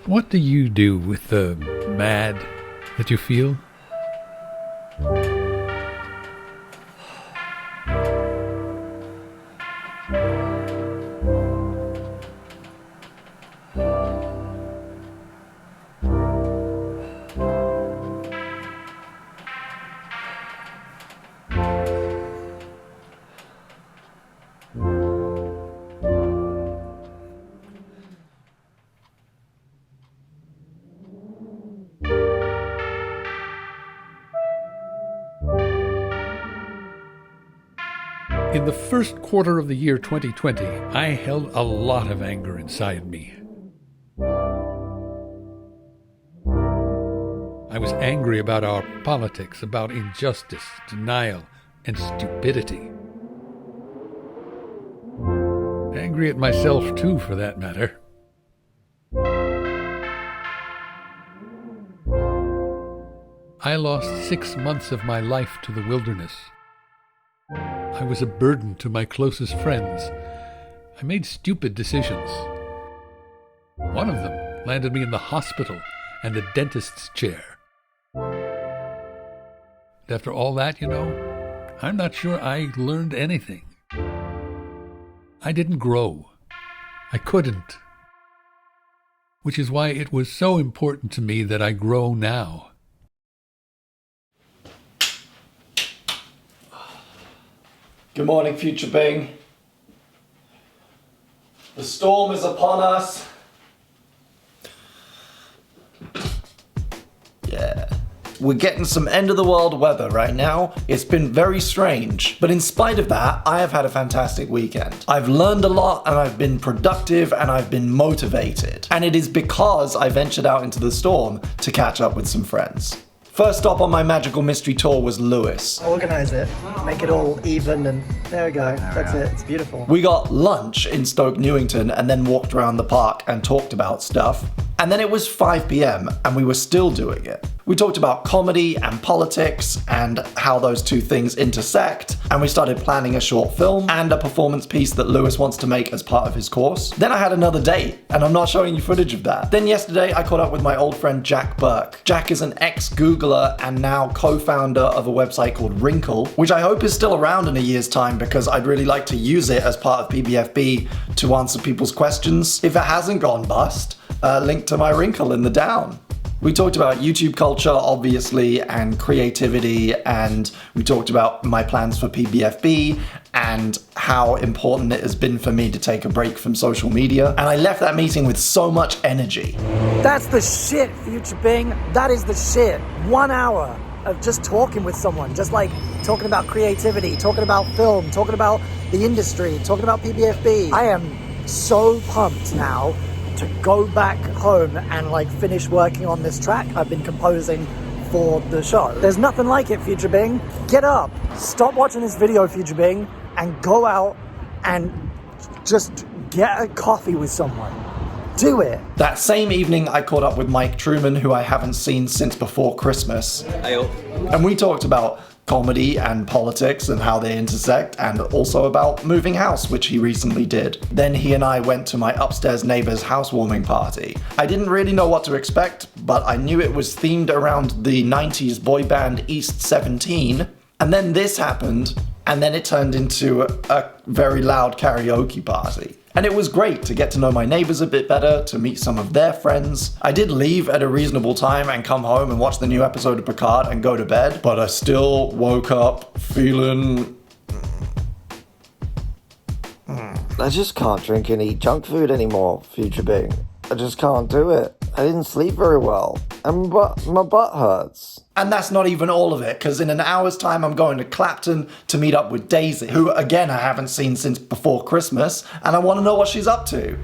What do you do with the mad that you feel? In the first quarter of the year 2020, I held a lot of anger inside me. I was angry about our politics, about injustice, denial, and stupidity. Angry at myself, too, for that matter. I lost 6 months of my life to the wilderness. I was a burden to my closest friends. I made stupid decisions. One of them landed me in the hospital and the dentist's chair. And after all that, I'm not sure I learned anything. I didn't grow. I couldn't. Which is why it was so important to me that I grow now. Good morning, Future Bing. The storm is upon us. Yeah. We're getting some end of the world weather right now. It's been very strange. But in spite of that, I have had a fantastic weekend. I've learned a lot and I've been productive and I've been motivated. And it is because I ventured out into the storm to catch up with some friends. First stop on my magical mystery tour was Lewis. Organize it, make it all even, and there we go. That's it. It's beautiful. We got lunch in Stoke Newington and then walked around the park and talked about stuff. And then it was 5 p.m. and we were still doing it. We talked about comedy and politics and how those two things intersect. And we started planning a short film and a performance piece that Lewis wants to make as part of his course. Then I had another date, and I'm not showing you footage of that. Then yesterday I caught up with my old friend Jack Burke. Jack is an ex-Googler and now co-founder of a website called Wrinkle, which I hope is still around in a year's time because I'd really like to use it as part of PBFB to answer people's questions. If it hasn't gone bust, link to my Wrinkle in the down. We talked about YouTube culture, obviously, and creativity, and we talked about my plans for PBFB and how important it has been for me to take a break from social media. And I left that meeting with so much energy. That's the shit, Future Bing. That is the shit. 1 hour of just talking with someone, just like talking about creativity, talking about film, talking about the industry, talking about PBFB. I am so pumped now to go back home and finish working on this track I've been composing for the show. There's nothing like it, Future Bing. Get up, stop watching this video, Future Bing, and go out and just get a coffee with someone. Do it. That same evening, I caught up with Mike Truman, who I haven't seen since before Christmas. And we talked about comedy and politics and how they intersect, and also about moving house, which he recently did. Then he and I went to my upstairs neighbor's housewarming party. I didn't really know what to expect, but I knew it was themed around the 90s boy band East 17. And then this happened, and then it turned into a very loud karaoke party. And it was great to get to know my neighbors a bit better, to meet some of their friends. I did leave at a reasonable time and come home and watch the new episode of Picard and go to bed, but I still woke up feeling... I just can't drink and eat junk food anymore, Future Bing. I just can't do it. I didn't sleep very well, and my butt hurts. And that's not even all of it, because in an hour's time I'm going to Clapton to meet up with Daisy, who again I haven't seen since before Christmas, and I want to know what she's up to.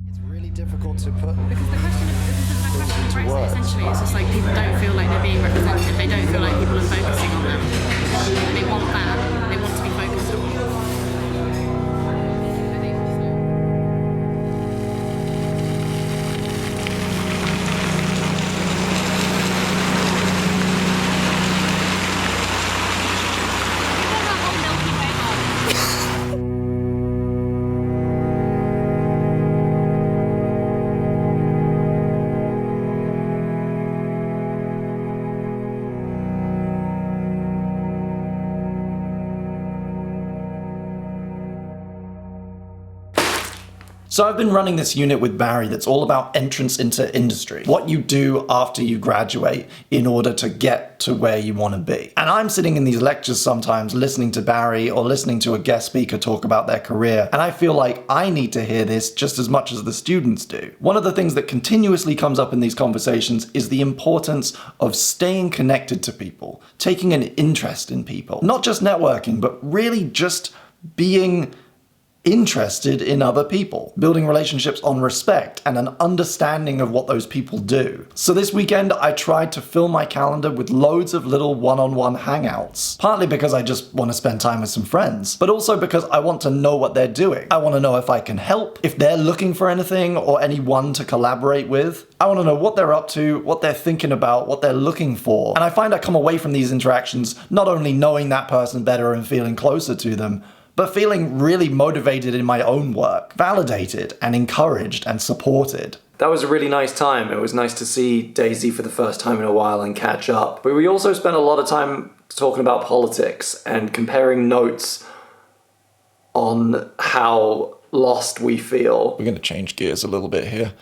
It's really difficult to put Because the question of Brexit essentially is just people don't feel like they're being represented. They don't feel like people are focusing on them. They want that. They want to be focused on. So I've been running this unit with Barry that's all about entrance into industry, what you do after you graduate in order to get to where you want to be. And I'm sitting in these lectures sometimes listening to Barry or listening to a guest speaker talk about their career, and I feel like I need to hear this just as much as the students do. One of the things that continuously comes up in these conversations is the importance of staying connected to people, taking an interest in people. Not just networking, but really just being interested in other people, building relationships on respect and an understanding of what those people do. So this weekend I tried to fill my calendar with loads of little one-on-one hangouts, partly because I just want to spend time with some friends, but also because I want to know what they're doing. I want to know if I can help, if they're looking for anything or anyone to collaborate with. I want to know what they're up to, what they're thinking about, what they're looking for. And I find I come away from these interactions not only knowing that person better and feeling closer to them, but feeling really motivated in my own work, validated and encouraged and supported. That was a really nice time. It was nice to see Daisy for the first time in a while and catch up. But we also spent a lot of time talking about politics and comparing notes on how lost we feel. We're going to change gears a little bit here.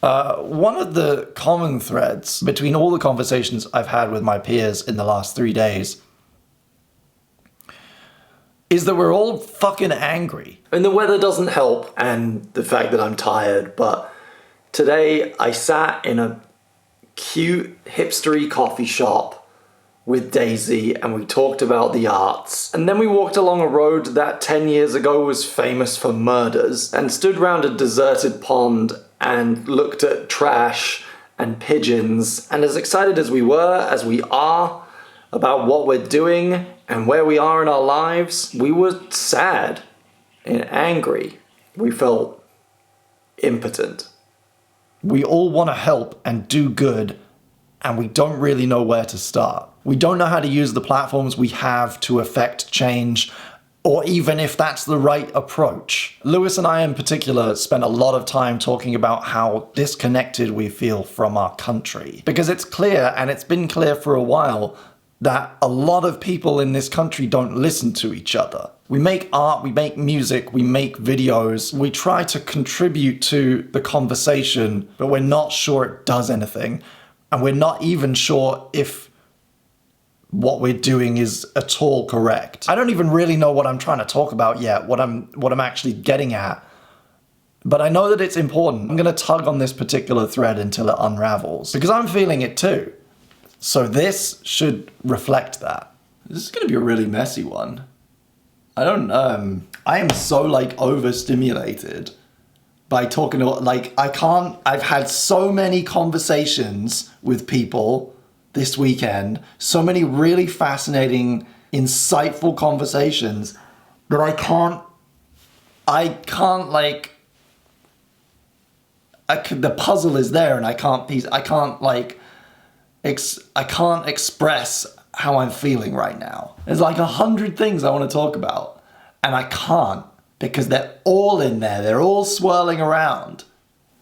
One of the common threads between all the conversations I've had with my peers in the last 3 days is that we're all fucking angry. And the weather doesn't help, and the fact that I'm tired, but today I sat in a cute hipstery coffee shop with Daisy and we talked about the arts. And then we walked along a road that 10 years ago was famous for murders and stood round a deserted pond and looked at trash and pigeons. And as excited as we are about what we're doing and where we are in our lives, we were sad and angry. We felt impotent. We all want to help and do good, and we don't really know where to start. We don't know how to use the platforms we have to affect change, or even if that's the right approach. Lewis and I in particular spent a lot of time talking about how disconnected we feel from our country. Because it's clear, and it's been clear for a while, that a lot of people in this country don't listen to each other. We make art, we make music, we make videos, we try to contribute to the conversation, but we're not sure it does anything. And we're not even sure if what we're doing is at all correct. I don't even really know what I'm trying to talk about yet, what I'm actually getting at. But I know that it's important. I'm gonna tug on this particular thread until it unravels, because I'm feeling it too. So this should reflect that. This is gonna be a really messy one. I am so overstimulated by talking to, I've had so many conversations with people this weekend, so many really fascinating, insightful conversations that the puzzle is there and I can't express how I'm feeling right now. There's 100 things I want to talk about, and I can't because they're all in there. They're all swirling around,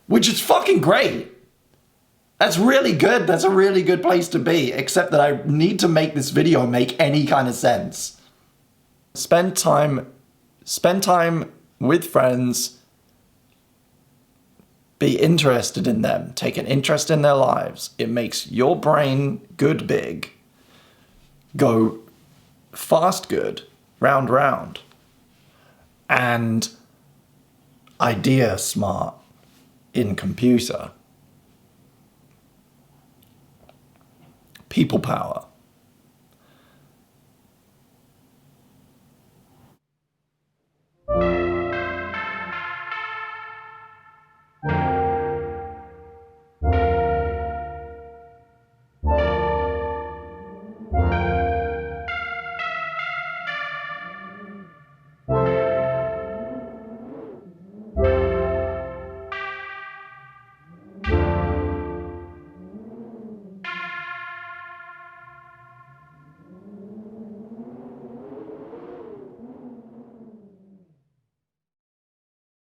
which is fucking great. That's really good. That's a really good place to be, except that I need to make this video make any kind of sense. Spend time with friends. Be interested in them. Take an interest in their lives. It makes your brain good big. Go fast good, round. And idea smart in computer. People power.